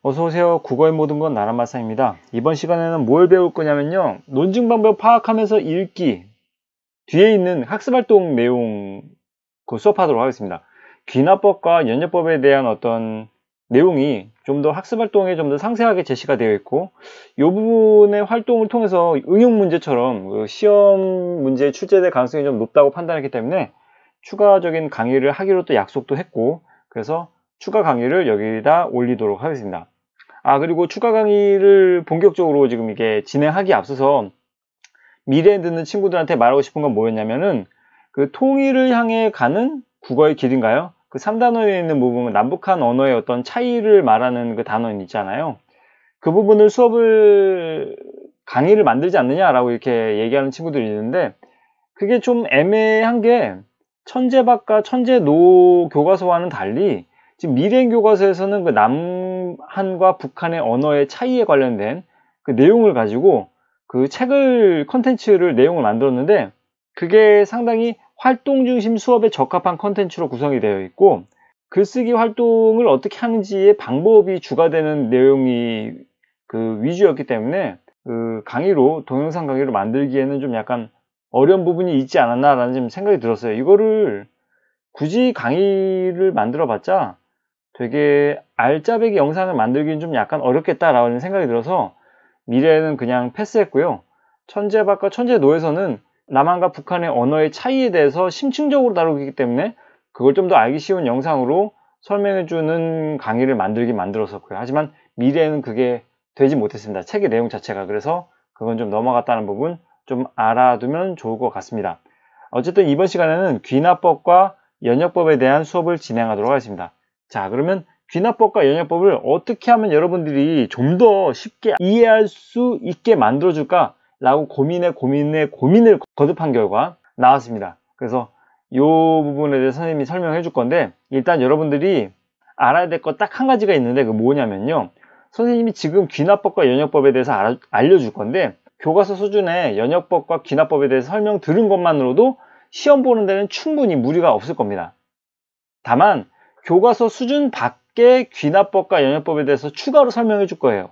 어서오세요. 국어의 모든 건 나란마상입니다. 이번 시간에는 뭘 배울 거냐면요. 논증 방법 파악하면서 읽기 뒤에 있는 학습활동 내용 수업하도록 하겠습니다. 귀납법과 연역법에 대한 어떤 내용이 좀 더 학습활동에 좀 더 상세하게 제시가 되어 있고 이 부분의 활동을 통해서 응용 문제처럼 시험 문제에 출제될 가능성이 좀 높다고 판단했기 때문에 추가적인 강의를 하기로 또 약속도 했고 그래서 추가 강의를 여기다 올리도록 하겠습니다. 그리고 추가 강의를 본격적으로 지금 이게 진행하기에 앞서서 미래에 듣는 친구들한테 말하고 싶은 건 뭐였냐면은 그 통일을 향해 가는 국어의 길인가요? 그 3단원에 있는 부분은 남북한 언어의 어떤 차이를 말하는 그 단원 있잖아요. 그 부분을 강의를 만들지 않느냐라고 이렇게 얘기하는 친구들이 있는데 그게 좀 애매한 게 천재박과 천재노 교과서와는 달리 지금 미래인 교과서에서는 그 남한과 북한의 언어의 차이에 관련된 그 내용을 가지고 그 컨텐츠를 내용을 만들었는데 그게 상당히 활동 중심 수업에 적합한 컨텐츠로 구성이 되어 있고 글쓰기 활동을 어떻게 하는지의 방법이 주가 되는 내용이 그 위주였기 때문에 그 동영상 강의로 만들기에는 좀 약간 어려운 부분이 있지 않았나라는 좀 생각이 들었어요. 이거를 굳이 강의를 만들어 봤자 되게 알짜배기 영상을 만들기는 좀 약간 어렵겠다라는 생각이 들어서 미래에는 그냥 패스했고요. 천재박과 천재노에서는 남한과 북한의 언어의 차이에 대해서 심층적으로 다루기 때문에 그걸 좀 더 알기 쉬운 영상으로 설명해주는 강의를 만들었었고요. 하지만 미래에는 그게 되지 못했습니다. 책의 내용 자체가. 그래서 그건 좀 넘어갔다는 부분 좀 알아두면 좋을 것 같습니다. 어쨌든 이번 시간에는 귀납법과 연역법에 대한 수업을 진행하도록 하겠습니다. 자, 그러면 귀납법과 연역법을 어떻게 하면 여러분들이 좀 더 쉽게 이해할 수 있게 만들어줄까 라고 고민을 거듭한 결과 나왔습니다. 그래서 이 부분에 대해서 선생님이 설명해 줄 건데 일단 여러분들이 알아야 될 것 딱 한 가지가 있는데 그 뭐냐면요. 선생님이 지금 귀납법과 연역법에 대해서 알려줄 건데 교과서 수준의 연역법과 귀납법에 대해서 설명 들은 것만으로도 시험 보는 데는 충분히 무리가 없을 겁니다. 다만 교과서 수준 밖의 귀납법과 연역법에 대해서 추가로 설명해 줄 거예요.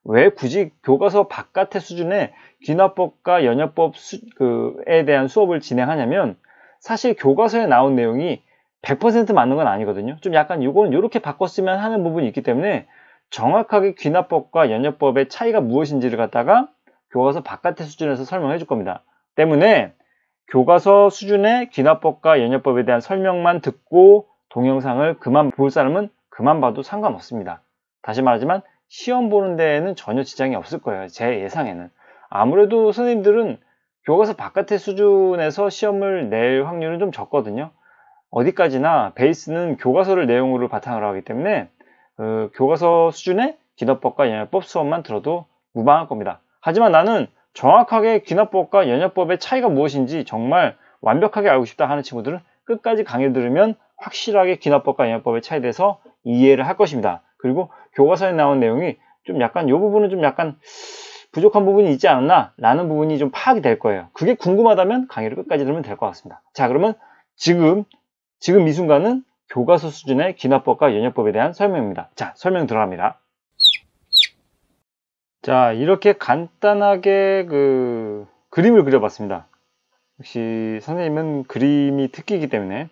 왜 굳이 교과서 바깥의 수준의 귀납법과 연역법에 대한 수업을 진행하냐면 사실 교과서에 나온 내용이 100% 맞는 건 아니거든요. 좀 약간 이거는 이렇게 바꿨으면 하는 부분이 있기 때문에 정확하게 귀납법과 연역법의 차이가 무엇인지를 갖다가 교과서 바깥의 수준에서 설명해 줄 겁니다. 때문에 교과서 수준의 귀납법과 연역법에 대한 설명만 듣고 동영상을 그만 볼 사람은 그만 봐도 상관없습니다. 다시 말하지만 시험 보는 데에는 전혀 지장이 없을 거예요. 제 예상에는. 아무래도 선생님들은 교과서 바깥의 수준에서 시험을 낼 확률은 좀 적거든요. 어디까지나 베이스는 교과서를 내용으로 바탕으로 하기 때문에 교과서 수준의 귀납법과 연역법 수업만 들어도 무방할 겁니다. 하지만 나는 정확하게 귀납법과 연역법의 차이가 무엇인지 정말 완벽하게 알고 싶다 하는 친구들은 끝까지 강의를 들으면 확실하게 귀납법과 연역법의 차이에 대해서 이해를 할 것입니다. 그리고 교과서에 나온 내용이 좀 약간 이 부분은 좀 약간 부족한 부분이 있지 않았나 라는 부분이 좀 파악이 될 거예요. 그게 궁금하다면 강의를 끝까지 들으면 될 것 같습니다. 자, 그러면 지금 이 순간은 교과서 수준의 귀납법과 연역법에 대한 설명입니다. 자, 설명 들어갑니다. 자, 이렇게 간단하게 그림을 그려봤습니다. 역시 선생님은 그림이 특기이기 때문에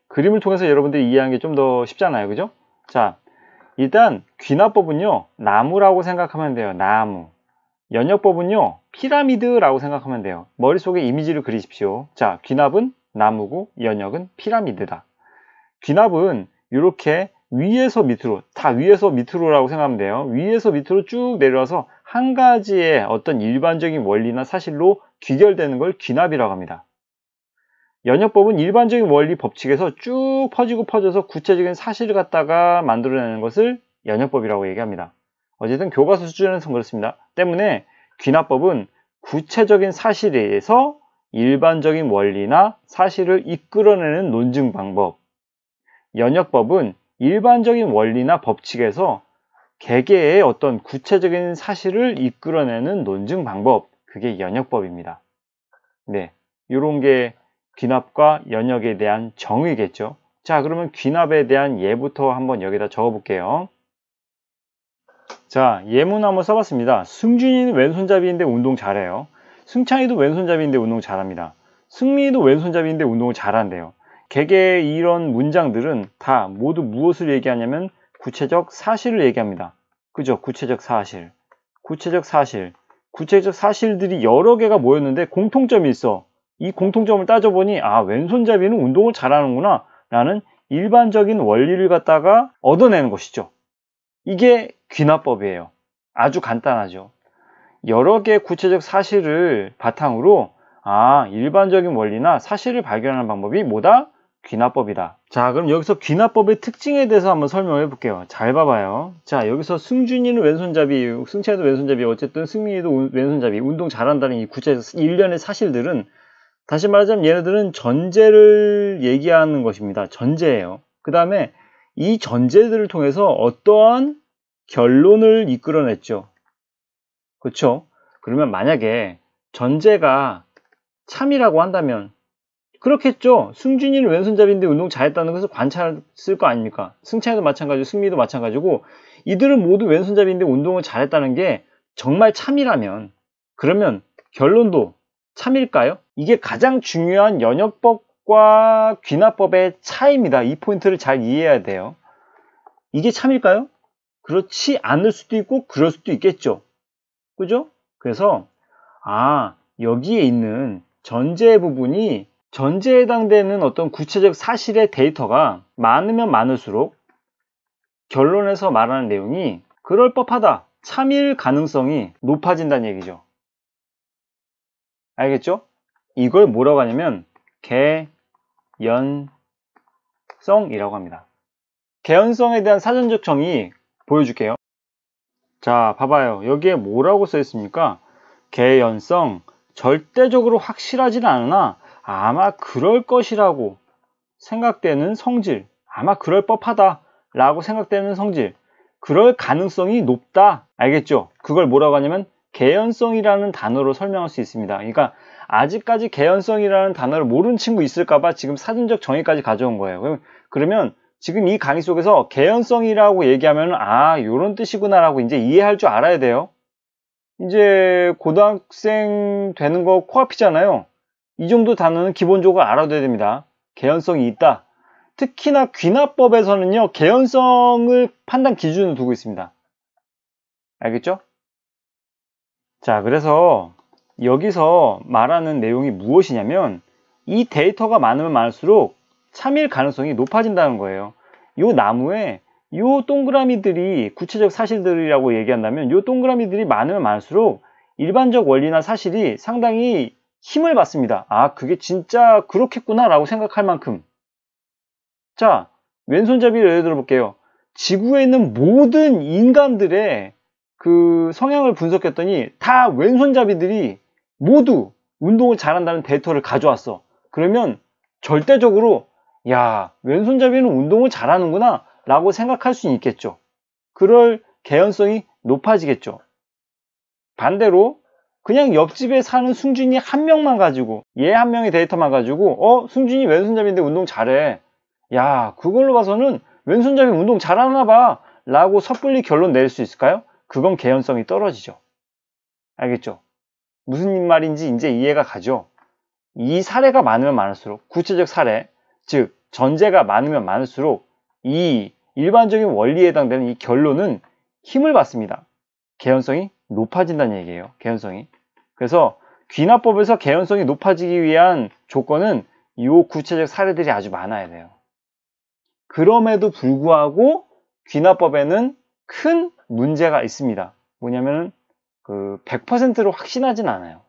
그림을 통해서 여러분들이 이해하는 게 좀 더 쉽잖아요. 그죠? 자, 일단 귀납법은요 나무라고 생각하면 돼요. 나무. 연역법은요 피라미드라고 생각하면 돼요. 머릿속에 이미지를 그리십시오. 자, 귀납은 나무고 연역은 피라미드다. 귀납은 이렇게 위에서 밑으로, 다 위에서 밑으로라고 생각하면 돼요. 위에서 밑으로 쭉 내려와서 한 가지의 어떤 일반적인 원리나 사실로 귀결되는 걸 귀납이라고 합니다. 연역법은 일반적인 원리 법칙에서 쭉 퍼져서 구체적인 사실을 갖다가 만들어내는 것을 연역법이라고 얘기합니다. 어쨌든 교과서 수준에서는 그렇습니다. 때문에 귀납법은 구체적인 사실에서 일반적인 원리나 사실을 이끌어내는 논증 방법, 연역법은 일반적인 원리나 법칙에서 개개의 어떤 구체적인 사실을 이끌어내는 논증 방법, 그게 연역법입니다. 네, 이런 게 귀납과 연역에 대한 정의겠죠. 자, 그러면 귀납에 대한 예부터 한번 여기다 적어 볼게요. 자, 예문 한번 써봤습니다. 승준이는 왼손잡이인데 운동 잘해요. 승찬이도 왼손잡이인데 운동 잘합니다. 승민이도 왼손잡이인데 운동을 잘한대요. 개개의 이런 문장들은 다 모두 무엇을 얘기하냐면 구체적 사실을 얘기합니다. 그죠? 구체적 사실. 구체적 사실. 구체적 사실들이 여러 개가 모였는데 공통점이 있어. 이 공통점을 따져보니 아, 왼손잡이는 운동을 잘하는구나 라는 일반적인 원리를 갖다가 얻어내는 것이죠. 이게 귀납법이에요. 아주 간단하죠. 여러 개의 구체적 사실을 바탕으로 아, 일반적인 원리나 사실을 발견하는 방법이 뭐다? 귀납법이다. 자, 그럼 여기서 귀납법의 특징에 대해서 한번 설명해 볼게요. 잘 봐봐요. 자, 여기서 승준이는 왼손잡이, 승찬이도 왼손잡이, 어쨌든 승민이도 왼손잡이, 운동 잘한다는 이 구체적 일련의 사실들은 다시 말하자면 얘네들은 전제를 얘기하는 것입니다. 전제예요. 그 다음에 이 전제들을 통해서 어떠한 결론을 이끌어냈죠. 그렇죠? 그러면 만약에 전제가 참이라고 한다면 그렇겠죠. 승준이는 왼손잡이인데 운동 잘했다는 것을 관찰했을 거 아닙니까? 승찬이도 마찬가지고 승민이도 마찬가지고 이들은 모두 왼손잡이인데 운동을 잘했다는 게 정말 참이라면 그러면 결론도 참일까요? 이게 가장 중요한 연역법과 귀납법의 차이입니다. 이 포인트를 잘 이해해야 돼요. 이게 참일까요? 그렇지 않을 수도 있고 그럴 수도 있겠죠. 그죠? 그래서 아, 여기에 있는 전제 부분이 전제에 해당되는 어떤 구체적 사실의 데이터가 많으면 많을수록 결론에서 말하는 내용이 그럴 법하다, 참일 가능성이 높아진다는 얘기죠. 알겠죠? 이걸 뭐라고 하냐면 개연성이라고 합니다. 개연성에 대한 사전적 정의 보여줄게요. 자, 봐봐요. 여기에 뭐라고 써 있습니까? 개연성, 절대적으로 확실하지는 않으나 아마 그럴 것이라고 생각되는 성질, 아마 그럴 법하다 라고 생각되는 성질, 그럴 가능성이 높다. 알겠죠? 그걸 뭐라고 하냐면 개연성이라는 단어로 설명할 수 있습니다. 그러니까 아직까지 개연성이라는 단어를 모르는 친구 있을까봐 지금 사전적 정의까지 가져온 거예요. 그러면 지금 이 강의 속에서 개연성이라고 얘기하면 아, 요런 뜻이구나 라고 이제 이해할 줄 알아야 돼요. 이제 고등학생 되는 거 코앞이잖아요. 이 정도 단어는 기본적으로 알아둬야 됩니다. 개연성이 있다. 특히나 귀납법에서는요, 개연성을 판단 기준으로 두고 있습니다. 알겠죠? 자, 그래서 여기서 말하는 내용이 무엇이냐면 이 데이터가 많으면 많을수록 참일 가능성이 높아진다는 거예요. 요 나무에 요 동그라미들이 구체적 사실들이라고 얘기한다면 요 동그라미들이 많으면 많을수록 일반적 원리나 사실이 상당히 힘을 받습니다. 아, 그게 진짜 그렇겠구나 라고 생각할 만큼. 자, 왼손잡이를 예를 들어 볼게요. 지구에 있는 모든 인간들의 그 성향을 분석했더니 다 왼손잡이들이 모두 운동을 잘한다는 데이터를 가져왔어. 그러면 절대적으로 야, 왼손잡이는 운동을 잘하는구나 라고 생각할 수 있겠죠. 그럴 개연성이 높아지겠죠. 반대로 그냥 옆집에 사는 승준이 한 명만 가지고 얘 한 명의 데이터만 가지고 승준이 왼손잡이인데 운동 잘해. 야, 그걸로 봐서는 왼손잡이 운동 잘하나 봐 라고 섣불리 결론 낼 수 있을까요? 그건 개연성이 떨어지죠. 알겠죠? 무슨 말인지 이제 이해가 가죠? 이 사례가 많으면 많을수록 구체적 사례, 즉 전제가 많으면 많을수록 이 일반적인 원리에 해당되는 이 결론은 힘을 받습니다. 개연성이 높아진다는 얘기예요. 개연성이. 그래서 귀납법에서 개연성이 높아지기 위한 조건은 이 구체적 사례들이 아주 많아야 돼요. 그럼에도 불구하고 귀납법에는 큰 문제가 있습니다. 뭐냐면은 100%로 확신하진 않아요.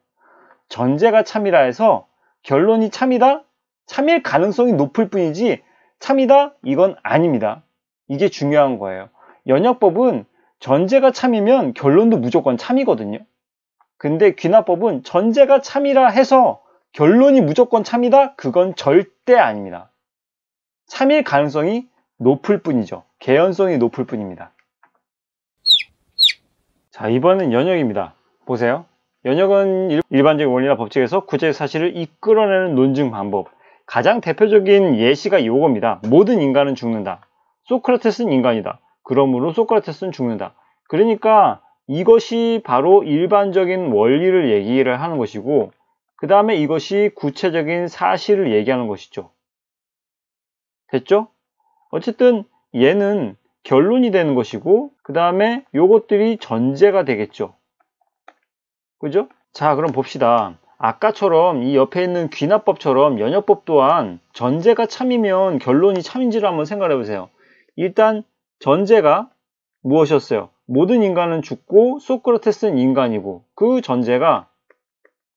전제가 참이라 해서 결론이 참이다? 참일 가능성이 높을 뿐이지 참이다? 이건 아닙니다. 이게 중요한 거예요. 연역법은 전제가 참이면 결론도 무조건 참이거든요. 근데 귀납법은 전제가 참이라 해서 결론이 무조건 참이다? 그건 절대 아닙니다. 참일 가능성이 높을 뿐이죠. 개연성이 높을 뿐입니다. 자, 이번엔 연역입니다. 보세요. 연역은 일반적인 원리나 법칙에서 구체적 사실을 이끌어내는 논증 방법. 가장 대표적인 예시가 이겁니다. 모든 인간은 죽는다. 소크라테스는 인간이다. 그러므로 소크라테스는 죽는다. 그러니까 이것이 바로 일반적인 원리를 얘기를 하는 것이고, 그 다음에 이것이 구체적인 사실을 얘기하는 것이죠. 됐죠? 어쨌든 얘는 결론이 되는 것이고, 그 다음에 요것들이 전제가 되겠죠. 그죠? 자, 그럼 봅시다. 아까처럼 이 옆에 있는 귀납법처럼 연역법 또한 전제가 참이면 결론이 참인지를 한번 생각해 보세요. 일단 전제가 무엇이었어요? 모든 인간은 죽고 소크라테스는 인간이고, 그 전제가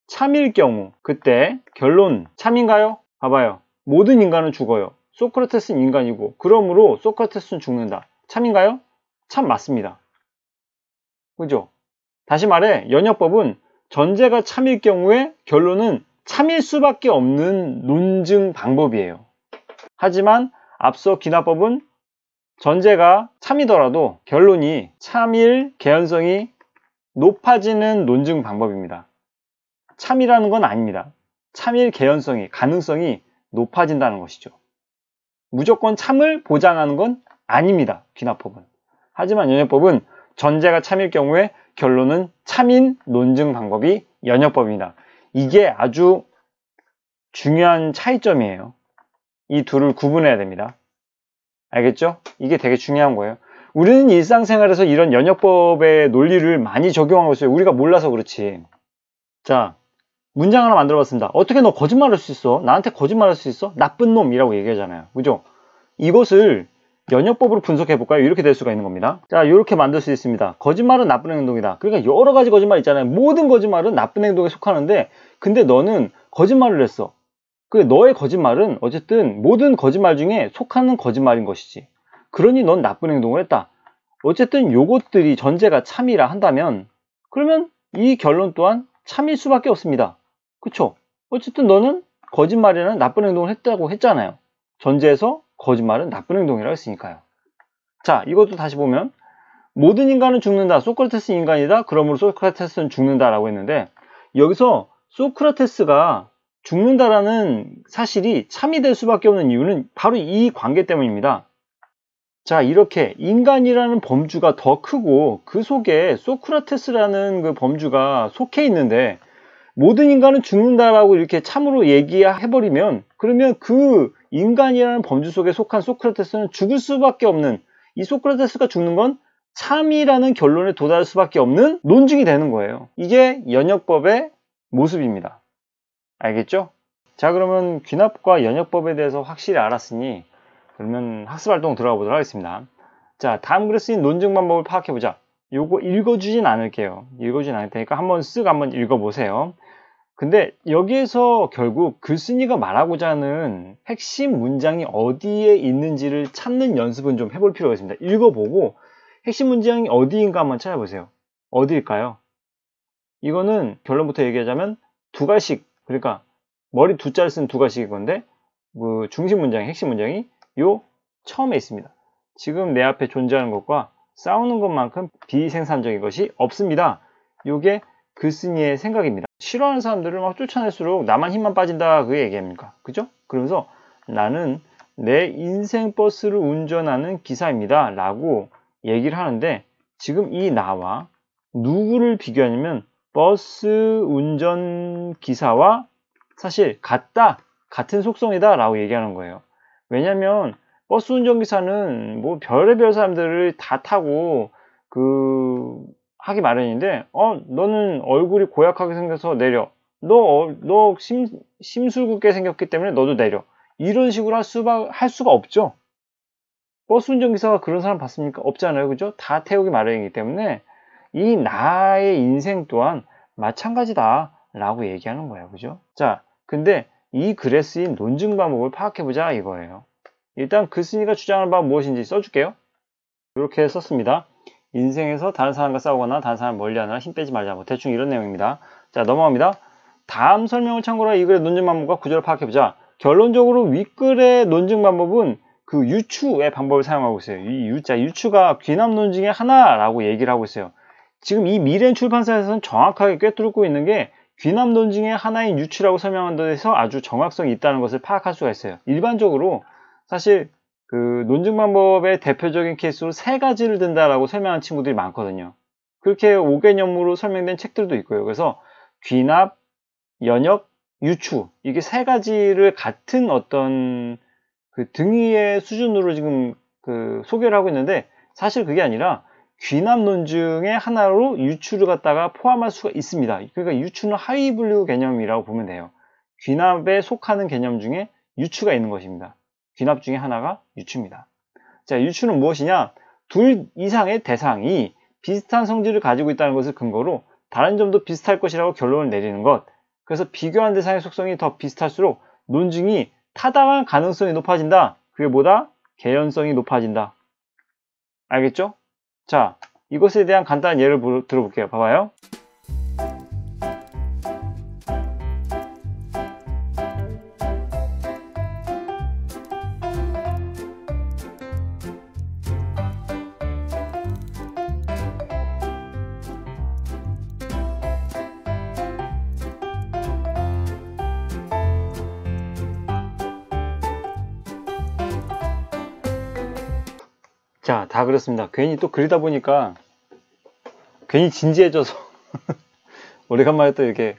참일 경우 그때 결론 참인가요? 봐봐요. 모든 인간은 죽어요. 소크라테스는 인간이고, 그러므로 소크라테스는 죽는다. 참인가요? 참 맞습니다. 그죠? 다시 말해 연역법은 전제가 참일 경우에 결론은 참일 수밖에 없는 논증 방법이에요. 하지만 앞서 귀납법은 전제가 참이더라도 결론이 참일 개연성이 높아지는 논증 방법입니다. 참이라는 건 아닙니다. 참일 개연성이, 가능성이 높아진다는 것이죠. 무조건 참을 보장하는 건 아닙니다. 귀납법은. 하지만 연역법은 전제가 참일 경우에 결론은 참인 논증 방법이 연역법입니다. 이게 아주 중요한 차이점이에요. 이 둘을 구분해야 됩니다. 알겠죠? 이게 되게 중요한 거예요. 우리는 일상생활에서 이런 연역법의 논리를 많이 적용하고 있어요. 우리가 몰라서 그렇지. 자, 문장 하나 만들어 봤습니다. 어떻게 너 거짓말할 수 있어? 나한테 거짓말할 수 있어? 나쁜 놈이라고 얘기하잖아요. 그죠? 이것을 연역법으로 분석해 볼까요? 이렇게 될 수가 있는 겁니다. 자, 이렇게 만들 수 있습니다. 거짓말은 나쁜 행동이다. 그러니까 여러 가지 거짓말 있잖아요. 모든 거짓말은 나쁜 행동에 속하는데, 근데 너는 거짓말을 했어. 그 너의 거짓말은 어쨌든 모든 거짓말 중에 속하는 거짓말인 것이지. 그러니 넌 나쁜 행동을 했다. 어쨌든 요것들이 전제가 참이라 한다면, 그러면 이 결론 또한 참일 수밖에 없습니다. 그쵸? 어쨌든 너는 거짓말이라는 나쁜 행동을 했다고 했잖아요. 전제에서 거짓말은 나쁜 행동이라고 했으니까요. 자, 이것도 다시 보면 모든 인간은 죽는다. 소크라테스는 인간이다. 그러므로 소크라테스는 죽는다라고 했는데, 여기서 소크라테스가 죽는다라는 사실이 참이 될 수밖에 없는 이유는 바로 이 관계 때문입니다. 자, 이렇게 인간이라는 범주가 더 크고 그 속에 소크라테스라는 그 범주가 속해 있는데, 모든 인간은 죽는다라고 이렇게 참으로 얘기해버리면, 그러면 그 인간이라는 범주 속에 속한 소크라테스는 죽을 수밖에 없는, 이 소크라테스가 죽는 건 참이라는 결론에 도달할 수밖에 없는 논증이 되는 거예요. 이게 연역법의 모습입니다. 알겠죠? 자, 그러면 귀납과 연역법에 대해서 확실히 알았으니 그러면 학습활동 들어가 보도록 하겠습니다. 자, 다음 글에 쓰인 논증 방법을 파악해보자. 요거 읽어주진 않을게요. 읽어주진 않을 테니까 한번 한번 읽어보세요. 근데 여기에서 결국 글쓴이가 말하고자 하는 핵심 문장이 어디에 있는지를 찾는 연습은 좀 해볼 필요가 있습니다. 읽어보고 핵심 문장이 어디인가 한번 찾아보세요. 어디일까요? 이거는 결론부터 얘기하자면 두 가식, 그러니까 머리 두 자를 쓴 두 가식인 건데, 그 중심 문장이, 핵심 문장이 요 처음에 있습니다. 지금 내 앞에 존재하는 것과 싸우는 것만큼 비생산적인 것이 없습니다. 요게 글쓴이의 생각입니다. 싫어하는 사람들을 막 쫓아낼수록 나만 힘만 빠진다, 그 얘기입니까? 그죠? 그러면서 나는 내 인생 버스를 운전하는 기사입니다 라고 얘기를 하는데, 지금 이 나와 누구를 비교하냐면 버스 운전 기사와 사실 같은 속성이다 라고 얘기하는 거예요. 왜냐면 버스 운전기사는 뭐 별의별 사람들을 다 타고 하기 마련인데, 너는 얼굴이 고약하게 생겨서 내려. 너 심술궂게 생겼기 때문에 너도 내려. 이런 식으로 할 수가 없죠. 버스 운전기사가 그런 사람 봤습니까? 없잖아요. 그죠? 다 태우기 마련이기 때문에 이 나의 인생 또한 마찬가지다 라고 얘기하는 거예요. 그죠? 자, 근데 이 글에 쓰인 논증 방법을 파악해보자 이거예요. 일단 글쓴이가 주장하는 바는 무엇인지 써줄게요. 이렇게 썼습니다. 인생에서 다른 사람과 싸우거나 다른 사람을 멀리하느라 힘 빼지 말자. 뭐 대충 이런 내용입니다. 자, 넘어갑니다. 다음 설명을 참고로 이 글의 논증 방법과 구조를 파악해보자. 결론적으로 윗글의 논증 방법은 그 유추의 방법을 사용하고 있어요. 이 유추가 귀납 논증의 하나라고 얘기를 하고 있어요. 지금 이 미래인 출판사에서는 정확하게 꿰뚫고 있는 게 귀납 논증의 하나인 유추라고 설명한 데에서 아주 정확성이 있다는 것을 파악할 수가 있어요. 일반적으로 사실 그 논증 방법의 대표적인 케이스로 세 가지를 든다라고 설명한 친구들이 많거든요. 그렇게 5개념으로 설명된 책들도 있고요. 그래서 귀납, 연역, 유추 이게 세 가지를 같은 어떤 그 등위의 수준으로 지금 그 소개를 하고 있는데, 사실 그게 아니라 귀납 논증의 하나로 유추를 갖다가 포함할 수가 있습니다. 그러니까 유추는 하위 분류 개념이라고 보면 돼요. 귀납에 속하는 개념 중에 유추가 있는 것입니다. 귀납 중에 하나가 유추입니다. 자, 유추는 무엇이냐? 둘 이상의 대상이 비슷한 성질을 가지고 있다는 것을 근거로 다른 점도 비슷할 것이라고 결론을 내리는 것. 그래서 비교한 대상의 속성이 더 비슷할수록 논증이 타당한 가능성이 높아진다. 그게 뭐다? 개연성이 높아진다. 알겠죠? 자, 이것에 대한 간단한 예를 들어볼게요. 봐봐요. 자, 다 그렸습니다. 괜히 또 그리다 보니까 괜히 진지해져서 오래간만에 또 이렇게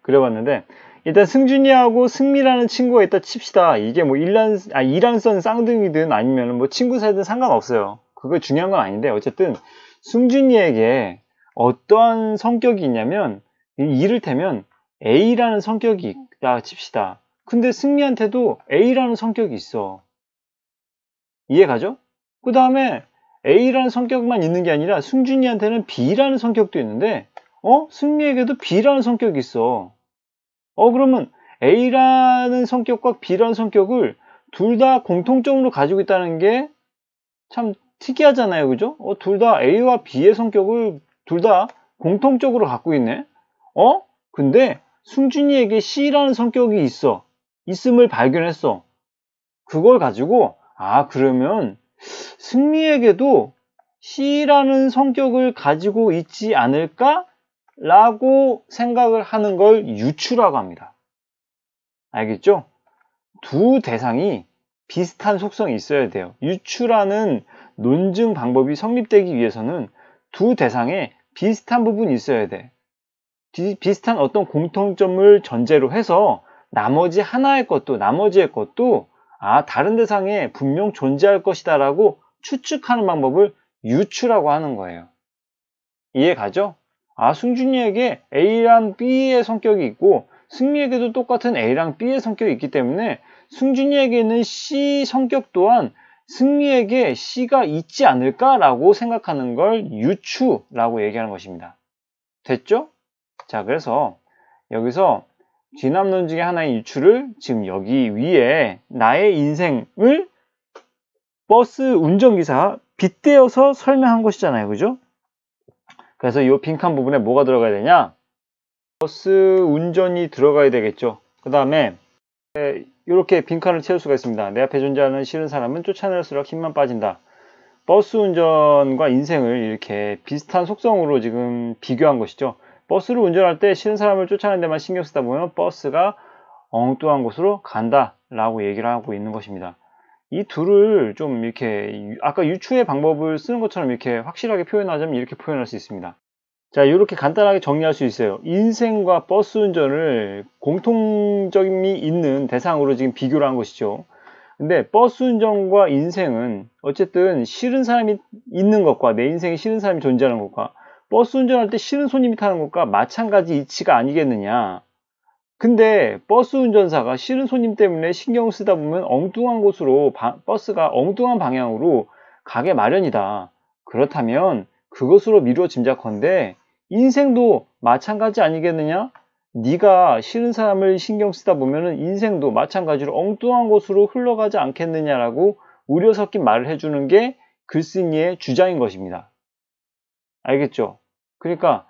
그려봤는데, 일단 승준이하고 승미라는 친구가 있다 칩시다. 이게 뭐 이란선 쌍둥이든 아니면 뭐 친구 사이든 상관없어요. 그거 중요한 건 아닌데, 어쨌든 승준이에게 어떠한 성격이 있냐면, 이를테면 A라는 성격이 있다 칩시다. 근데 승미한테도 A라는 성격이 있어. 이해가죠? 그 다음에 A라는 성격만 있는 게 아니라 승준이한테는 B라는 성격도 있는데, 승미에게도 B라는 성격이 있어. 그러면 A라는 성격과 B라는 성격을 둘 다 공통점으로 가지고 있다는 게 참 특이하잖아요. 그죠? 둘 다 A와 B의 성격을 둘 다 공통적으로 갖고 있네? 근데 승준이에게 C라는 성격이 있음을 발견했어. 그걸 가지고, 그러면 승미에게도 C라는 성격을 가지고 있지 않을까? 라고 생각을 하는 걸 유추라고 합니다. 알겠죠? 두 대상이 비슷한 속성이 있어야 돼요. 유추라는 논증 방법이 성립되기 위해서는 두 대상에 비슷한 부분이 있어야 돼. 비슷한 어떤 공통점을 전제로 해서 나머지의 것도 다른 대상에 분명 존재할 것이다 라고 추측하는 방법을 유추라고 하는 거예요. 이해 가죠? 승준이에게 A랑 B의 성격이 있고 승미에게도 똑같은 A랑 B의 성격이 있기 때문에 승준이에게 있는 C 성격 또한 승미에게 C가 있지 않을까라고 생각하는 걸 유추라고 얘기하는 것입니다. 됐죠? 자, 그래서 여기서 귀납 논증의 하나인 유추를 지금 여기 위에 나의 인생을 버스 운전기사가 빗대어서 설명한 것이잖아요. 그죠? 그래서 이 빈칸 부분에 뭐가 들어가야 되냐? 버스 운전이 들어가야 되겠죠. 그 다음에 이렇게 빈칸을 채울 수가 있습니다. 내 앞에 존재하는 싫은 사람은 쫓아낼수록 힘만 빠진다. 버스 운전과 인생을 이렇게 비슷한 속성으로 지금 비교한 것이죠. 버스를 운전할 때 싫은 사람을 쫓아내는 데만 신경 쓰다 보면 버스가 엉뚱한 곳으로 간다 라고 얘기를 하고 있는 것입니다. 이 둘을 좀 이렇게 아까 유추의 방법을 쓰는 것처럼 이렇게 확실하게 표현하자면 이렇게 표현할 수 있습니다. 자, 이렇게 간단하게 정리할 수 있어요. 인생과 버스 운전을 공통점이 있는 대상으로 지금 비교를 한 것이죠. 근데 버스 운전과 인생은 어쨌든 싫은 사람이 있는 것과 내 인생에 싫은 사람이 존재하는 것과 버스 운전할 때 싫은 손님이 타는 것과 마찬가지 이치가 아니겠느냐. 근데 버스 운전사가 싫은 손님 때문에 신경을 쓰다 보면 엉뚱한 곳으로 버스가 엉뚱한 방향으로 가게 마련이다. 그렇다면 그것으로 미루어 짐작컨대 인생도 마찬가지 아니겠느냐? 네가 싫은 사람을 신경 쓰다 보면 인생도 마찬가지로 엉뚱한 곳으로 흘러가지 않겠느냐라고 우려 섞인 말을 해주는 게 글쓴이의 주장인 것입니다. 알겠죠? 그러니까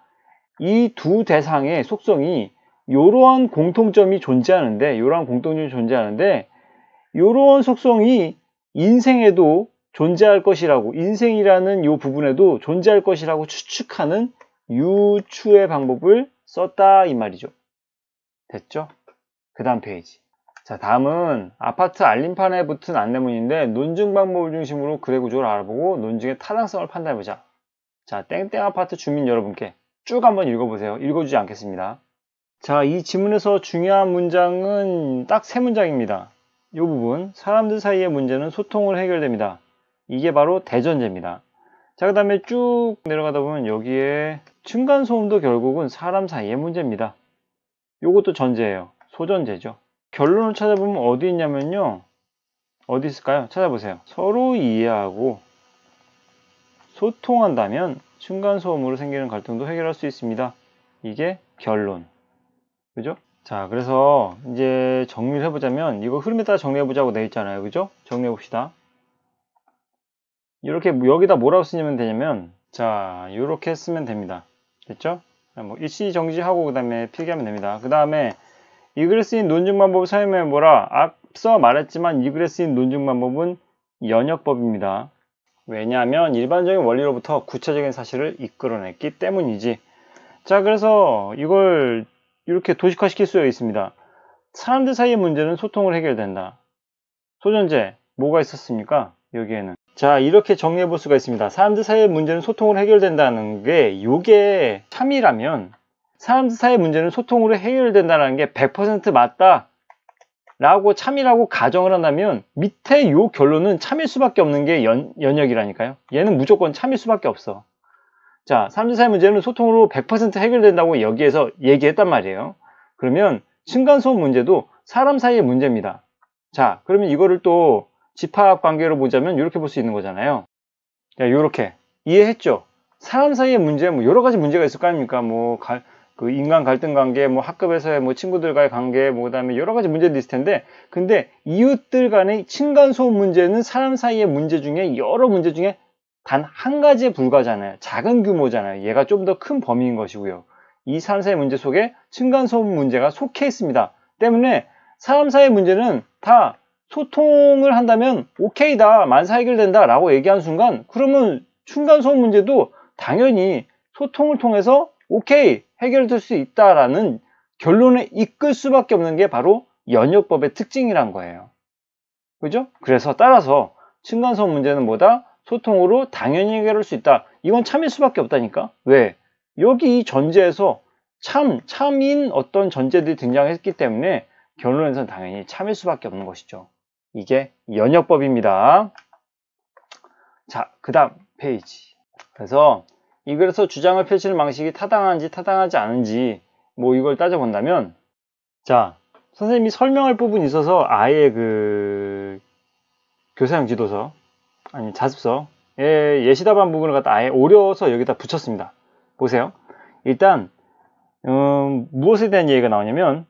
이 두 대상의 속성이 이러한 공통점이 존재하는데 이러한 속성이 인생에도 존재할 것이라고, 인생이라는 이 부분에도 존재할 것이라고 추측하는 유추의 방법을 썼다 이 말이죠. 됐죠? 그 다음 페이지. 자, 다음은 아파트 알림판에 붙은 안내문인데 논증 방법을 중심으로 거래 구조를 알아보고 논증의 타당성을 판단해보자. 자, 땡땡 아파트 주민 여러분께 쭉 한번 읽어보세요. 읽어주지 않겠습니다. 자, 이 지문에서 중요한 문장은 딱 3문장입니다. 이 부분, 사람들 사이의 문제는 소통으로 해결됩니다. 이게 바로 대전제입니다. 자, 그 다음에 쭉 내려가다 보면 여기에 층간소음도 결국은 사람 사이의 문제입니다. 요것도 전제예요. 소전제죠. 결론을 찾아보면 어디 있냐면요. 어디 있을까요? 찾아보세요. 서로 이해하고 소통한다면 층간소음으로 생기는 갈등도 해결할 수 있습니다. 이게 결론. 그죠? 자, 그래서 이제 정리를 해보자면 이거 흐름에 따라 정리해보자고 되어 있잖아요. 그죠? 정리해봅시다. 이렇게 여기다 뭐라고 쓰면 되냐면 자, 이렇게 쓰면 됩니다. 됐죠? 뭐 일시 정지하고 그 다음에 필기하면 됩니다. 그 다음에 이 글에 쓰인 논증 방법을 사용해보라. 앞서 말했지만 이 글에 쓰인 논증 방법은 연역법입니다. 왜냐하면 일반적인 원리로부터 구체적인 사실을 이끌어냈기 때문이지. 자, 그래서 이걸 이렇게 도식화시킬 수가 있습니다. 사람들 사이의 문제는 소통을 해결된다. 소전제 뭐가 있었습니까? 여기에는. 자, 이렇게 정리해 볼 수가 있습니다. 사람들 사이의 문제는 소통으로 해결된다는 게 요게 참이라면 사람들 사이의 문제는 소통으로 해결된다는 게 100% 맞다 라고 참이라고 가정을 한다면 밑에 요 결론은 참일 수밖에 없는 게 연역이라니까요. 얘는 무조건 참일 수밖에 없어. 자, 사람들 사이의 문제는 소통으로 100% 해결된다고 여기에서 얘기했단 말이에요. 그러면 층간소음 문제도 사람 사이의 문제입니다. 자, 그러면 이거를 또 집합 관계로 보자면 이렇게 볼 수 있는 거잖아요. 자, 요렇게 이해했죠? 사람 사이의 문제, 뭐 여러 가지 문제가 있을 거 아닙니까? 뭐 그 인간 갈등 관계, 뭐 학급에서의 뭐 친구들과의 관계, 뭐 그다음에 여러 가지 문제도 있을 텐데, 근데 이웃들 간의 층간소음 문제는 사람 사이의 문제 중에 여러 문제 중에 단 한 가지에 불과하잖아요. 작은 규모잖아요. 얘가 좀 더 큰 범위인 것이고요. 이 사람 사이의 문제 속에 층간소음 문제가 속해 있습니다. 때문에 사람 사이의 문제는 다 소통을 한다면 오케이다, 만사 해결된다 라고 얘기하는 순간, 그러면 층간소음 문제도 당연히 소통을 통해서 오케이, 해결될 수 있다라는 결론에 이끌 수밖에 없는 게 바로 연역법의 특징이란 거예요. 그죠? 그래서 따라서 층간소음 문제는 뭐다? 소통으로 당연히 해결할 수 있다. 이건 참일 수밖에 없다니까. 왜? 여기 이 전제에서 참인 어떤 전제들이 등장했기 때문에 결론에서는 당연히 참일 수밖에 없는 것이죠. 이게 연역법입니다. 자, 그 다음 페이지. 그래서 이 글에서 주장을 펼치는 방식이 타당한지 타당하지 않은지 뭐 이걸 따져본다면, 자, 선생님이 설명할 부분이 있어서 아예 그 교사용 지도서 아니 자습서에 예시답안 부분을 갖다 아예 오려서 여기다 붙였습니다. 보세요. 일단 무엇에 대한 얘기가 나오냐면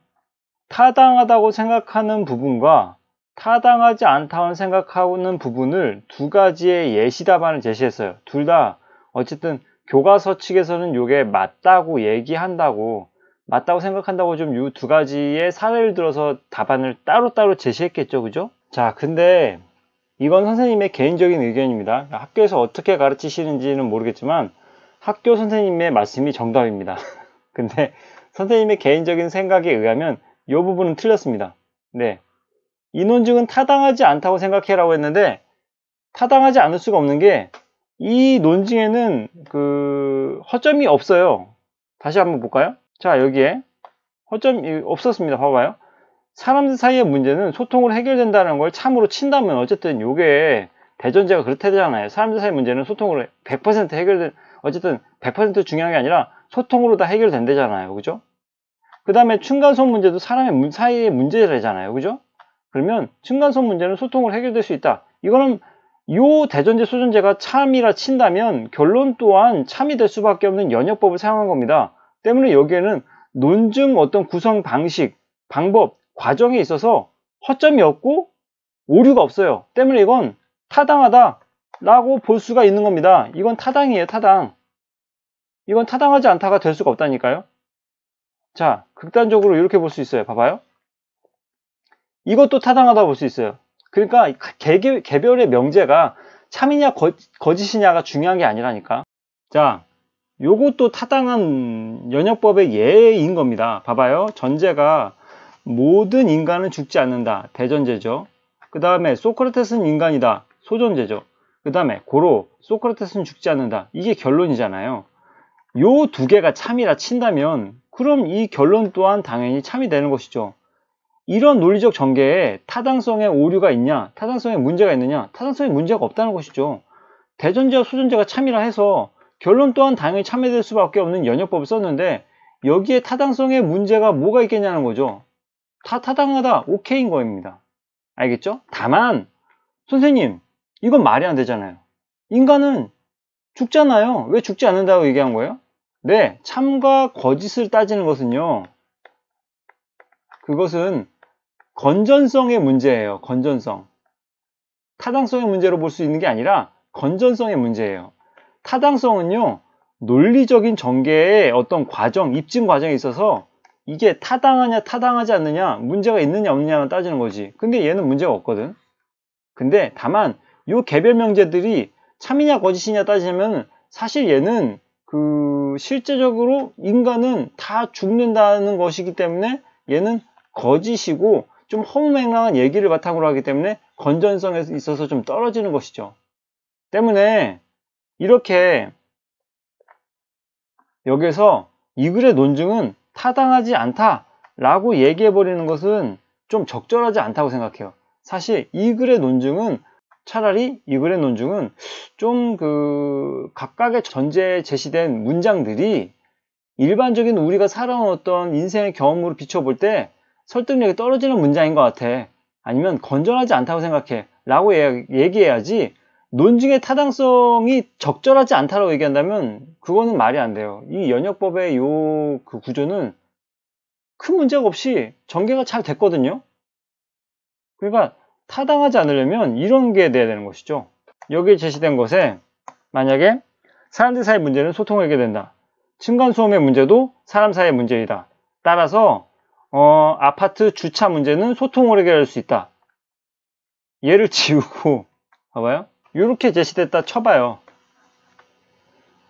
타당하다고 생각하는 부분과 타당하지 않다고 생각하는 부분을 두 가지의 예시답안을 제시했어요. 둘 다 어쨌든 교과서 측에서는 이게 맞다고 얘기한다고, 맞다고 생각한다고 좀 이 두 가지의 사례를 들어서 답안을 따로따로 제시했겠죠. 그죠? 자, 근데 이건 선생님의 개인적인 의견입니다. 학교에서 어떻게 가르치시는지는 모르겠지만 학교 선생님의 말씀이 정답입니다. 근데 선생님의 개인적인 생각에 의하면 이 부분은 틀렸습니다. 네, 이 논증은 타당하지 않다고 생각해라고 했는데 타당하지 않을 수가 없는 게 이 논증에는 그 허점이 없어요. 다시 한번 볼까요? 자, 여기에 허점이 없었습니다. 봐봐요. 사람들 사이의 문제는 소통으로 해결된다는 걸 참으로 친다면 어쨌든 요게 대전제가 그렇다잖아요. 사람들 사이의 문제는 소통으로 100% 해결된, 어쨌든 100% 중요한 게 아니라 소통으로 다 해결된대잖아요. 그죠? 그 다음에 층간소음 문제도 사람의 사이의 문제잖아요. 그죠? 그러면 층간소음 문제는 소통으로 해결될 수 있다. 이거는 요 대전제 소전제가 참이라 친다면 결론 또한 참이 될 수밖에 없는 연역법을 사용한 겁니다. 때문에 여기에는 논증 어떤 구성 방식, 방법, 과정에 있어서 허점이 없고 오류가 없어요. 때문에 이건 타당하다 라고 볼 수가 있는 겁니다. 이건 타당이에요. 타당. 이건 타당하지 않다가 될 수가 없다니까요. 자, 극단적으로 이렇게 볼 수 있어요. 봐봐요. 이것도 타당하다 볼 수 있어요. 그러니까 개별의 명제가 참이냐 거짓이냐가 중요한 게 아니라니까. 자, 요것도 타당한 연역법의 예인 겁니다. 봐봐요. 전제가 모든 인간은 죽지 않는다. 대전제죠. 그 다음에 소크라테스는 인간이다. 소전제죠. 그 다음에 고로 소크라테스는 죽지 않는다. 이게 결론이잖아요. 요 두 개가 참이라 친다면 그럼 이 결론 또한 당연히 참이 되는 것이죠. 이런 논리적 전개에 타당성에 오류가 있냐, 타당성에 문제가 있느냐, 타당성에 문제가 없다는 것이죠. 대전제와 소전제가 참이라 해서 결론 또한 당연히 참여될 수밖에 없는 연역법을 썼는데 여기에 타당성에 문제가 뭐가 있겠냐는 거죠. 다 타당하다, 오케이인 겁니다. 알겠죠? 다만 선생님, 이건 말이 안 되잖아요. 인간은 죽잖아요. 왜 죽지 않는다고 얘기한 거예요? 네, 참과 거짓을 따지는 것은요, 그것은 건전성의 문제예요. 건전성. 타당성의 문제로 볼 수 있는 게 아니라 건전성의 문제예요. 타당성은요, 논리적인 전개의 어떤 과정, 입증 과정에 있어서 이게 타당하냐 타당하지 않느냐, 문제가 있느냐 없느냐만 따지는 거지. 근데 얘는 문제가 없거든. 근데 다만 요 개별 명제들이 참이냐 거짓이냐 따지면 사실 얘는 실제적으로 인간은 다 죽는다는 것이기 때문에 얘는 거짓이고 좀 허무맹랑한 얘기를 바탕으로 하기 때문에 건전성에 있어서 좀 떨어지는 것이죠. 때문에 이렇게 여기서 이 글의 논증은 타당하지 않다라고 얘기해버리는 것은 좀 적절하지 않다고 생각해요. 사실 이 글의 논증은 차라리 이 글의 논증은 좀 각각의 전제에 제시된 문장들이 일반적인 우리가 살아온 어떤 인생의 경험으로 비춰볼 때 설득력이 떨어지는 문장인 것 같아. 아니면 건전하지 않다고 생각해 라고 얘기해야지 논증의 타당성이 적절하지 않다고 얘기한다면 그거는 말이 안 돼요. 이 연역법의 그 구조는 큰 문제가 없이 전개가 잘 됐거든요. 그러니까 타당하지 않으려면 이런 게 돼야 되는 것이죠. 여기에 제시된 것에 만약에 사람들 사이의 문제는 소통을 해결된다. 층간소음의 문제도 사람 사이의 문제이다. 따라서 아파트 주차 문제는 소통을 해결할 수 있다. 얘를 지우고 봐봐요. 이렇게 제시됐다 쳐봐요.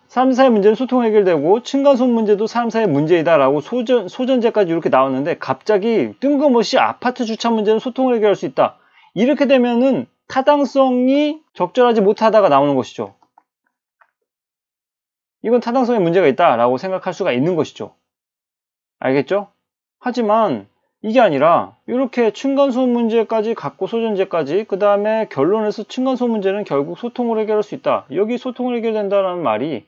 사람 사이의 문제는 소통 해결되고 층간소음 문제도 사람 사이의 문제이다 라고 소전제까지 이렇게 나왔는데 갑자기 뜬금없이 아파트 주차 문제는 소통을 해결할 수 있다. 이렇게 되면은 타당성이 적절하지 못하다가 나오는 것이죠. 이건 타당성에 문제가 있다 라고 생각할 수가 있는 것이죠. 알겠죠? 하지만 이게 아니라 이렇게 층간소음 문제까지 갖고 소전제까지 그 다음에 결론에서 층간소음 문제는 결국 소통을 해결할 수 있다. 여기 소통을 해결된다는 말이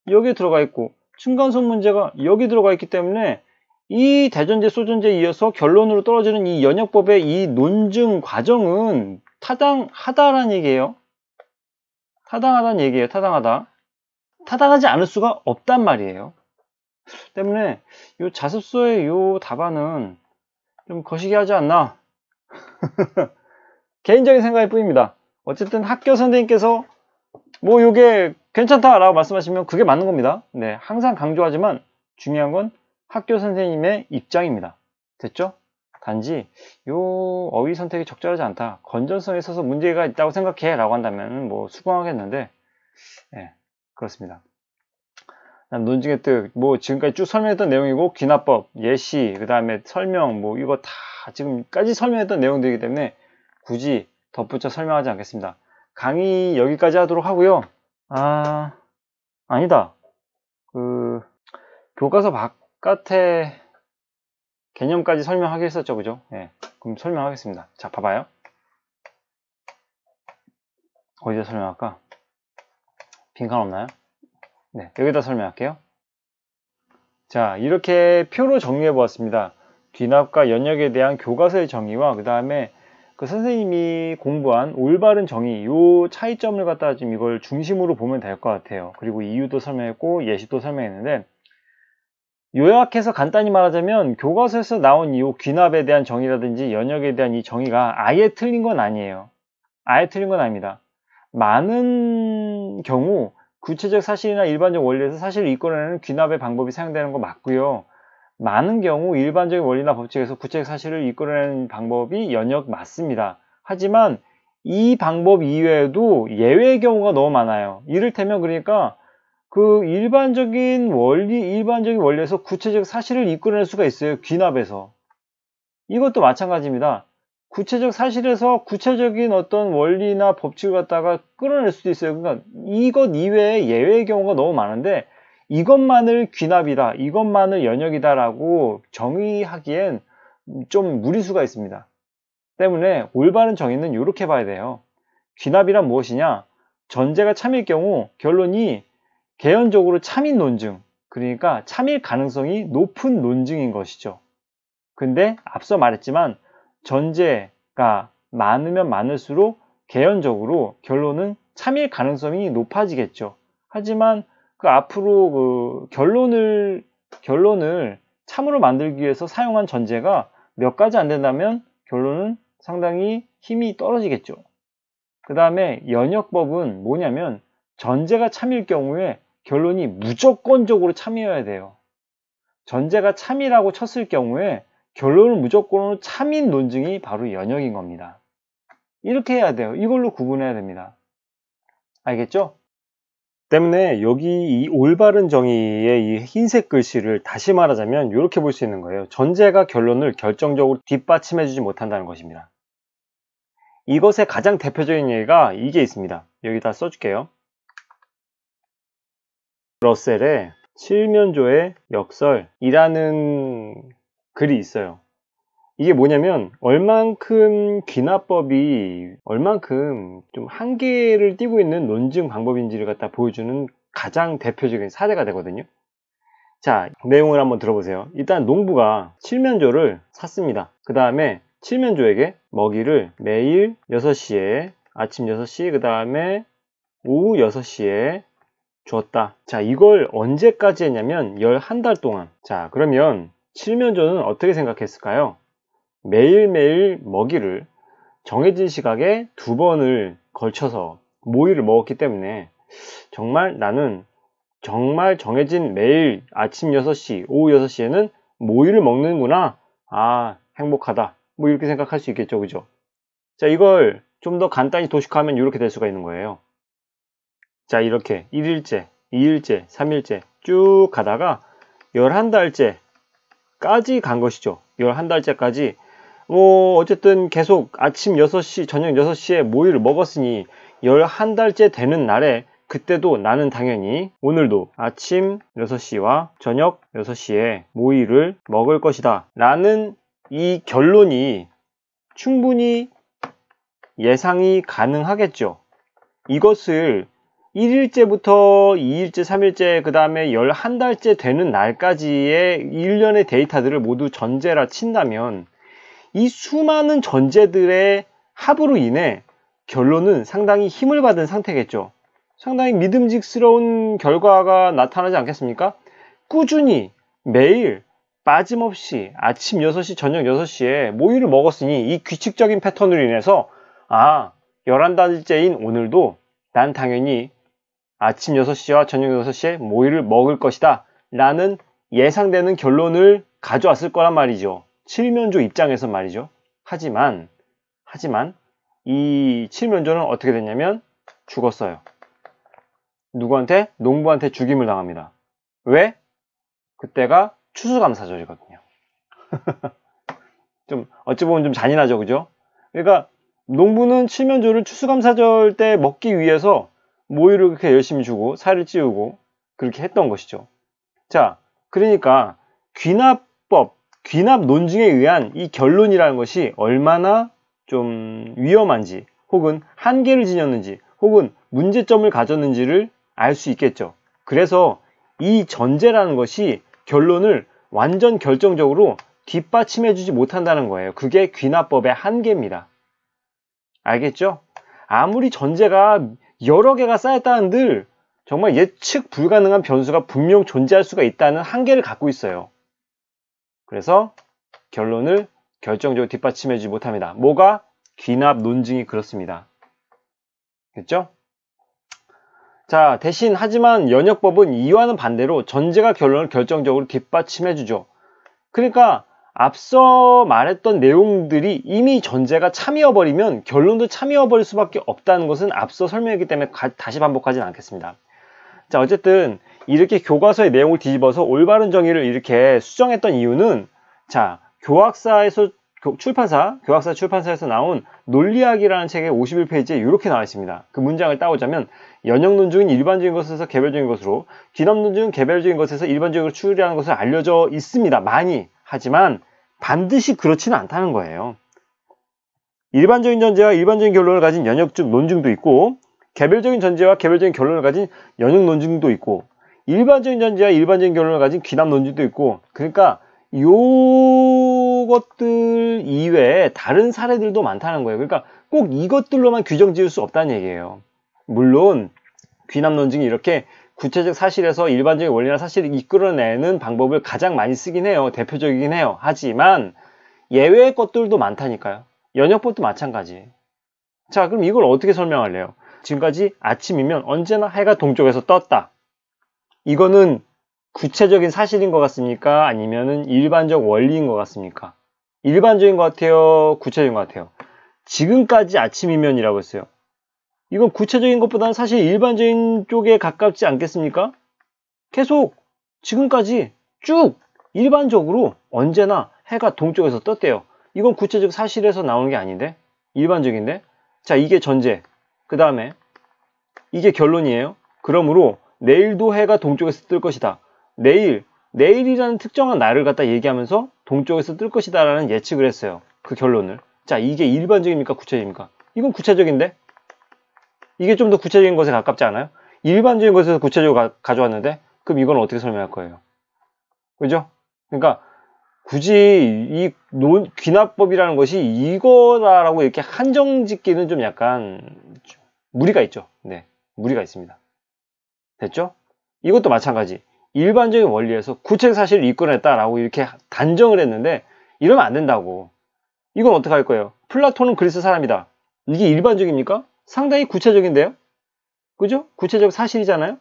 여기에 들어가 있고 층간소음 문제가 여기 들어가 있기 때문에 이 대전제 소전제에 이어서 결론으로 떨어지는 이 연역법의 이 논증 과정은 타당하다라는 얘기예요. 타당하다는 얘기예요. 타당하다. 타당하지 않을 수가 없단 말이에요. 때문에 이 자습서의 이 답안은 좀 거시기 하지 않나. 개인적인 생각일 뿐입니다. 어쨌든 학교 선생님께서 뭐 요게 괜찮다라고 말씀하시면 그게 맞는 겁니다. 네, 항상 강조하지만 중요한 건 학교 선생님의 입장입니다. 됐죠? 단지 요 어휘 선택이 적절하지 않다. 건전성에 있어서 문제가 있다고 생각해 라고 한다면 뭐 수긍하겠는데 네, 그렇습니다. 논증의 뜻, 뭐 지금까지 쭉 설명했던 내용이고 귀납법, 예시, 그 다음에 설명, 뭐 이거 다 지금까지 설명했던 내용들이기 때문에 굳이 덧붙여 설명하지 않겠습니다. 강의 여기까지 하도록 하고요. 아니다. 교과서 바깥에 개념까지 설명하기로 했었죠, 그죠? 네, 그럼 설명하겠습니다. 자, 봐봐요. 어디다 설명할까? 빈칸 없나요? 네, 여기다 설명할게요. 자, 이렇게 표로 정리해 보았습니다. 귀납과 연역에 대한 교과서의 정의와 그 다음에 선생님이 공부한 올바른 정의, 요 차이점을 갖다가 지금 이걸 중심으로 보면 될 것 같아요. 그리고 이유도 설명했고 예시도 설명했는데 요약해서 간단히 말하자면 교과서에서 나온 이 귀납에 대한 정의라든지 연역에 대한 이 정의가 아예 틀린 건 아니에요. 아예 틀린 건 아닙니다. 많은 경우 구체적 사실이나 일반적 원리에서 사실을 이끌어내는 귀납의 방법이 사용되는 거 맞고요. 많은 경우 일반적인 원리나 법칙에서 구체적 사실을 이끌어내는 방법이 연역 맞습니다. 하지만 이 방법 이외에도 예외의 경우가 너무 많아요. 이를테면 그러니까 일반적인 원리에서 구체적 사실을 이끌어낼 수가 있어요. 귀납에서. 이것도 마찬가지입니다. 구체적 사실에서 구체적인 어떤 원리나 법칙을 갖다가 끌어낼 수도 있어요. 그러니까 이것 이외에 예외의 경우가 너무 많은데 이것만을 귀납이다, 이것만을 연역이다라고 정의하기엔 좀 무리수가 있습니다. 때문에 올바른 정의는 이렇게 봐야 돼요. 귀납이란 무엇이냐? 전제가 참일 경우 결론이 개연적으로 참인 논증, 그러니까 참일 가능성이 높은 논증인 것이죠. 근데 앞서 말했지만 전제가 많으면 많을수록 개연적으로 결론은 참일 가능성이 높아지겠죠. 하지만 그 앞으로 그 결론을 참으로 만들기 위해서 사용한 전제가 몇 가지 안 된다면 결론은 상당히 힘이 떨어지겠죠. 그 다음에 연역법은 뭐냐면 전제가 참일 경우에 결론이 무조건적으로 참이어야 돼요. 전제가 참이라고 쳤을 경우에 결론을 무조건으로 참인 논증이 바로 연역인 겁니다. 이렇게 해야 돼요. 이걸로 구분해야 됩니다. 알겠죠? 때문에 여기 이 올바른 정의의 이 흰색 글씨를 다시 말하자면 이렇게 볼 수 있는 거예요. 전제가 결론을 결정적으로 뒷받침해주지 못한다는 것입니다. 이것의 가장 대표적인 예가 이게 있습니다. 여기다 써줄게요. 러셀의 칠면조의 역설이라는 글이 있어요. 이게 뭐냐면 얼만큼 귀납법이 얼만큼 좀 한계를 띠고 있는 논증 방법인지를 갖다 보여주는 가장 대표적인 사례가 되거든요. 자, 내용을 한번 들어보세요. 일단 농부가 칠면조를 샀습니다. 그 다음에 칠면조에게 먹이를 매일 6시에 아침 6시 그 다음에 오후 6시에 주었다. 자, 이걸 언제까지 했냐면 11달 동안. 자, 그러면 칠면조는 어떻게 생각했을까요? 매일매일 먹이를 정해진 시각에 2번을 걸쳐서 모이를 먹었기 때문에 정말 나는 정말 정해진 매일 아침 6시, 오후 6시에는 모이를 먹는구나. 아, 행복하다. 뭐 이렇게 생각할 수 있겠죠. 그죠? 자, 이걸 좀 더 간단히 도식화하면 이렇게 될 수가 있는 거예요. 자, 이렇게 1일째, 2일째, 3일째 쭉 가다가 11달째까지 간 것이죠. 11달째까지 어쨌든 계속 아침 6시, 저녁 6시에 모이를 먹었으니 11달째 되는 날에 그때도 나는 당연히 오늘도 아침 6시와 저녁 6시에 모이를 먹을 것이다 라는 이 결론이 충분히 예상이 가능하겠죠. 이것을 1일째부터 2일째, 3일째, 그 다음에 11달째 되는 날까지의 일련의 데이터들을 모두 전제라 친다면 이 수많은 전제들의 합으로 인해 결론은 상당히 힘을 받은 상태겠죠. 상당히 믿음직스러운 결과가 나타나지 않겠습니까? 꾸준히 매일 빠짐없이 아침 6시, 저녁 6시에 모이를 먹었으니 이 규칙적인 패턴으로 인해서 11달째인 오늘도 난 당연히 아침 6시와 저녁 6시에 모이를 먹을 것이다 라는 예상되는 결론을 가져왔을 거란 말이죠. 칠면조 입장에서 말이죠. 하지만 이 칠면조는 어떻게 됐냐면 죽었어요. 누구한테? 농부한테 죽임을 당합니다. 왜? 그때가 추수감사절이거든요. 좀 어찌 보면 좀 잔인하죠, 그죠? 그러니까 농부는 칠면조를 추수감사절 때 먹기 위해서 모이를 그렇게 열심히 주고 살을 찌우고 그렇게 했던 것이죠. 자, 그러니까 귀납법, 귀납 논증에 의한 이 결론이라는 것이 얼마나 좀 위험한지 혹은 한계를 지녔는지 혹은 문제점을 가졌는지를 알 수 있겠죠. 그래서 이 전제라는 것이 결론을 완전 결정적으로 뒷받침해주지 못한다는 거예요. 그게 귀납법의 한계입니다. 알겠죠? 아무리 전제가 여러 개가 쌓였다 한들 정말 예측 불가능한 변수가 분명 존재할 수가 있다는 한계를 갖고 있어요. 그래서 결론을 결정적으로 뒷받침해주지 못합니다. 뭐가? 귀납 논증이 그렇습니다. 됐죠? 자, 대신 하지만 연역법은 이와는 반대로 전제가 결론을 결정적으로 뒷받침해주죠. 그러니까 앞서 말했던 내용들이 이미 전제가 참이어버리면 결론도 참이어버릴 수밖에 없다는 것은 앞서 설명했기 때문에 다시 반복하지는 않겠습니다. 자, 어쨌든 이렇게 교과서의 내용을 뒤집어서 올바른 정의를 이렇게 수정했던 이유는 자, 교학사에서 교학사 출판사에서 나온 논리학이라는 책의 51페이지에 이렇게 나와 있습니다. 그 문장을 따오자면 연역 논증은 일반적인 것에서 개별적인 것으로, 귀납 논증은 개별적인 것에서 일반적으로 추리하는 것으로 알려져 있습니다. 많이. 하지만 반드시 그렇지는 않다는 거예요. 일반적인 전제와 일반적인 결론을 가진 연역적 논증도 있고, 개별적인 전제와 개별적인 결론을 가진 연역 논증도 있고, 일반적인 전제와 일반적인 결론을 가진 귀납 논증도 있고, 그러니까 요것들 이외에 다른 사례들도 많다는 거예요. 그러니까 꼭 이것들로만 규정 지을 수 없다는 얘기예요. 물론 귀납 논증이 이렇게 구체적 사실에서 일반적인 원리나 사실을 이끌어내는 방법을 가장 많이 쓰긴 해요. 대표적이긴 해요. 하지만 예외의 것들도 많다니까요. 연역법도 마찬가지. 자, 그럼 이걸 어떻게 설명할래요? 지금까지 아침이면 언제나 해가 동쪽에서 떴다. 이거는 구체적인 사실인 것 같습니까? 아니면은 일반적 원리인 것 같습니까? 일반적인 것 같아요? 구체적인 것 같아요? 지금까지 아침이면이라고 했어요. 이건 구체적인 것보다는 사실 일반적인 쪽에 가깝지 않겠습니까? 계속 지금까지 쭉 일반적으로 언제나 해가 동쪽에서 떴대요. 이건 구체적 사실에서 나오는 게 아닌데? 일반적인데? 자, 이게 전제. 그 다음에 이게 결론이에요. 그러므로 내일도 해가 동쪽에서 뜰 것이다. 내일이라는 특정한 날을 갖다 얘기하면서 동쪽에서 뜰 것이다 라는 예측을 했어요. 그 결론을. 자, 이게 일반적입니까? 구체적입니까? 이건 구체적인데? 이게 좀 더 구체적인 것에 가깝지 않아요? 일반적인 것에서 구체적으로 가져왔는데? 그럼 이건 어떻게 설명할 거예요? 그죠? 그러니까 굳이 이 귀납법이라는 것이 이거다라고 이렇게 한정 짓기는 좀 약간 무리가 있죠. 네, 무리가 있습니다. 됐죠? 이것도 마찬가지. 일반적인 원리에서 구체적 사실을 이끌어냈다라고 이렇게 단정을 했는데 이러면 안 된다고. 이건 어떻게 할 거예요? 플라톤은 그리스 사람이다. 이게 일반적입니까? 상당히 구체적인데요? 그죠? 구체적 사실이잖아요?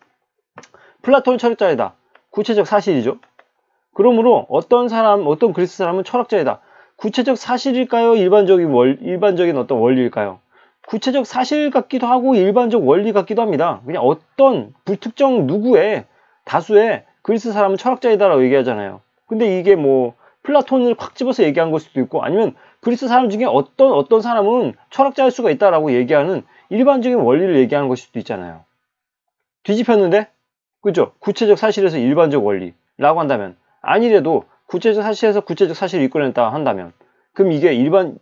플라톤은 철학자이다. 구체적 사실이죠? 그러므로 어떤 그리스 사람은 철학자이다. 구체적 사실일까요? 일반적인 어떤 원리일까요? 구체적 사실 같기도 하고 일반적 원리 같기도 합니다. 그냥 어떤 불특정 누구의 다수의 그리스 사람은 철학자이다라고 얘기하잖아요. 근데 이게 뭐 플라톤을 콱 집어서 얘기한 걸 수도 있고 아니면 그리스 사람 중에 어떤 사람은 철학자일 수가 있다라고 얘기하는 일반적인 원리를 얘기하는 것일 수도 있잖아요. 뒤집혔는데? 그죠? 구체적 사실에서 일반적 원리라고 한다면 아니래도 구체적 사실에서 구체적 사실을 이끌어냈다 한다면 그럼 이게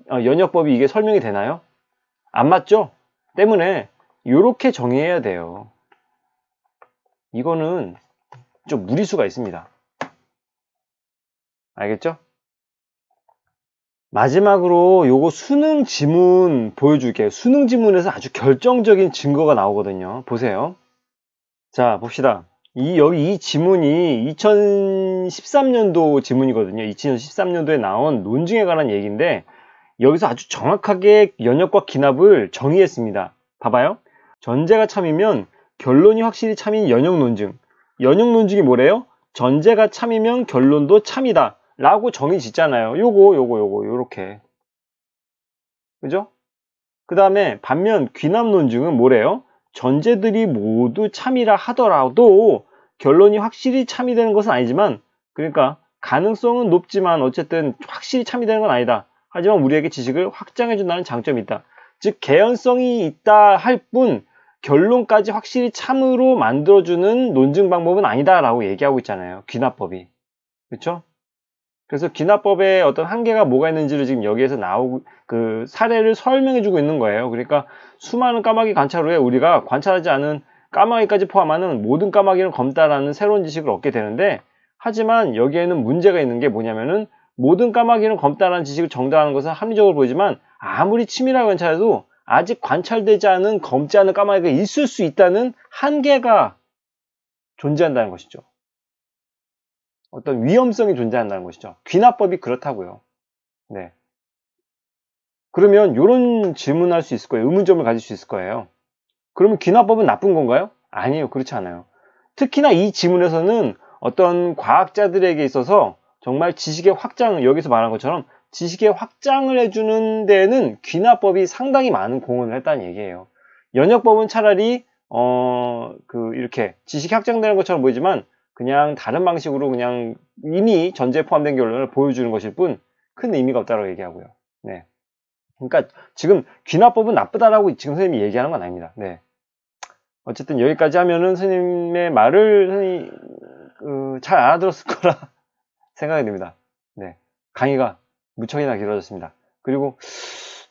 연역법이 이게 설명이 되나요? 안 맞죠? 때문에 이렇게 정의해야 돼요. 이거는 좀 무리수가 있습니다. 알겠죠? 마지막으로 요거 수능 지문 보여줄게요. 수능 지문에서 아주 결정적인 증거가 나오거든요. 보세요. 자, 봅시다. 여기 이 지문이 2013년도 지문이거든요. 2013년도에 나온 논증에 관한 얘기인데 여기서 아주 정확하게 연역과 기납을 정의했습니다. 봐봐요. 전제가 참이면 결론이 확실히 참인 연역 논증. 연역 논증이 뭐래요? 전제가 참이면 결론도 참이다. 라고 정의 짓잖아요. 요렇게. 그죠? 그 다음에 반면 귀납 논증은 뭐래요? 전제들이 모두 참이라 하더라도 결론이 확실히 참이 되는 것은 아니지만 그러니까 가능성은 높지만 어쨌든 확실히 참이 되는 건 아니다. 하지만 우리에게 지식을 확장해준다는 장점이 있다. 즉 개연성이 있다 할 뿐 결론까지 확실히 참으로 만들어주는 논증 방법은 아니다 라고 얘기하고 있잖아요. 귀납법이. 그렇죠? 그래서 귀납법의 어떤 한계가 뭐가 있는지를 지금 여기에서 그 사례를 설명해주고 있는 거예요. 그러니까 수많은 까마귀 관찰 후에 우리가 관찰하지 않은 까마귀까지 포함하는 모든 까마귀를 검다라는 새로운 지식을 얻게 되는데 하지만 여기에는 문제가 있는 게 뭐냐면은 모든 까마귀는 검다라는 지식을 정당하는 것은 합리적으로 보이지만 아무리 치밀하게 관찰해도 아직 관찰되지 않은 검지 않은 까마귀가 있을 수 있다는 한계가 존재한다는 것이죠. 어떤 위험성이 존재한다는 것이죠. 귀납법이 그렇다고요. 네. 그러면 이런 질문을 할 수 있을 거예요. 의문점을 가질 수 있을 거예요. 그러면 귀납법은 나쁜 건가요? 아니에요. 그렇지 않아요. 특히나 이 지문에서는 어떤 과학자들에게 있어서 정말 지식의 확장, 여기서 말한 것처럼 지식의 확장을 해주는 데에는 귀납법이 상당히 많은 공헌을 했다는 얘기예요. 연역법은 차라리 이렇게 지식이 확장되는 것처럼 보이지만 그냥 다른 방식으로 그냥 이미 전제에 포함된 결론을 보여주는 것일 뿐 큰 의미가 없다고 얘기하고요. 네. 그러니까 지금 귀납법은 나쁘다라고 지금 선생님이 얘기하는 건 아닙니다. 네. 어쨌든 여기까지 하면은 선생님의 말을 선생님이 잘 알아들었을 거라 생각이 듭니다. 네. 강의가 무척이나 길어졌습니다. 그리고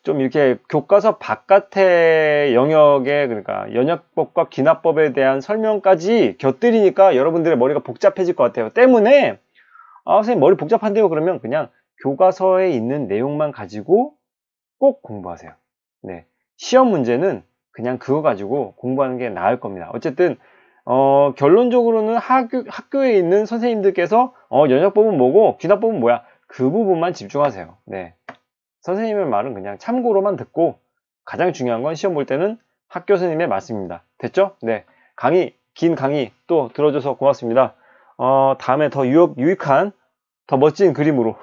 좀 이렇게 교과서 바깥의 영역에, 그러니까 연역법과 귀납법에 대한 설명까지 곁들이니까 여러분들의 머리가 복잡해질 것 같아요. 때문에 선생님 머리 복잡한데요? 그러면 그냥 교과서에 있는 내용만 가지고 꼭 공부하세요. 네. 시험 문제는 그냥 그거 가지고 공부하는 게 나을 겁니다. 어쨌든 결론적으로는 학교에 있는 선생님들께서 연역법은 뭐고 귀납법은 뭐야, 그 부분만 집중하세요. 네. 선생님의 말은 그냥 참고로만 듣고, 가장 중요한 건 시험 볼 때는 학교 선생님의 말씀입니다. 됐죠? 네. 긴 강의 또 들어줘서 고맙습니다. 다음에 더 유익한, 더 멋진 그림으로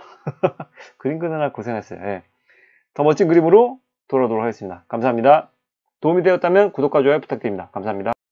그림 그느라 고생했어요. 네. 더 멋진 그림으로 돌아오도록 하겠습니다. 감사합니다. 도움이 되었다면 구독과 좋아요 부탁드립니다. 감사합니다.